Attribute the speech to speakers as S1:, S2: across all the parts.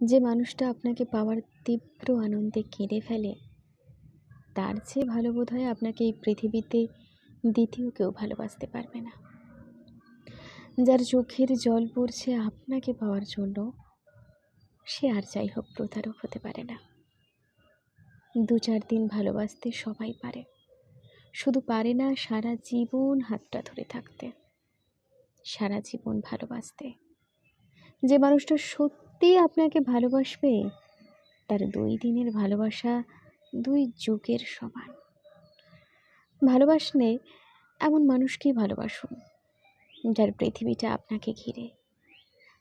S1: যে মানুষটা আপনাকে পাওয়ার তীব্র আনন্দে কেঁদে ফেলে, তার চেয়ে ভালো বোধহয় আপনাকে এই পৃথিবীতে দ্বিতীয় কেউ ভালোবাসতে পারবে না। যার চোখের জল পড়ছে আপনাকে পাওয়ার জন্য, সে আর যাই হোক প্রতারক হতে পারে না। 2-4 দিন ভালোবাসতে সবাই পারে, শুধু পারে না সারা জীবন হাতটা ধরে থাকতে, সারা জীবন ভালোবাসতে। যে মানুষটা সত্যি আপনাকে ভালোবাসবে, তার 2 দিনের ভালোবাসা 2 যুগের সমান। ভালোবাসলে এমন মানুষকেই ভালোবাসুন, যার পৃথিবীটা আপনাকে ঘিরে,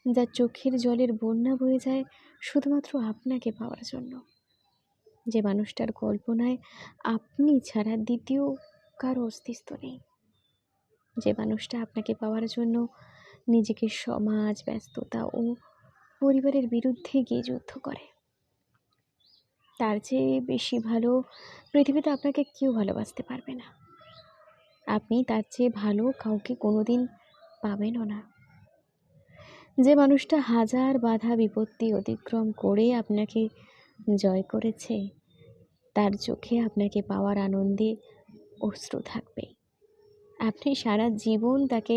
S1: যার চোখের জলের বন্যা বয়ে যায় শুধুমাত্র আপনাকে পাওয়ার জন্য, যে মানুষটার কল্পনায় আপনি ছাড়া দ্বিতীয় কারো অস্তিত্ব নেই, যে মানুষটা আপনাকে পাওয়ার জন্য নিজেকে সমাজ, ব্যস্ততা ও পরিবারের বিরুদ্ধে গিয়ে যুদ্ধ করে। তার চেয়ে বেশি ভালো পৃথিবীতে আপনাকে কেউ ভালোবাসতে পারবে না। আপনি তার চেয়ে ভালো কাউকে কোনোদিন পাবেনও না। যে মানুষটা হাজার বাধা বিপত্তি অতিক্রম করে আপনাকে জয় করেছে, তার চোখে আপনাকে পাওয়ার আনন্দে অশ্রু থাকবে। আপনি সারা জীবন তাকে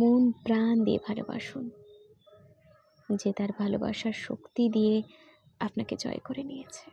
S1: মন প্রাণ দিয়ে ভালোবাসুন, যে তার ভালোবাসার শক্তি দিয়ে আপনাকে জয় করে নিয়েছে।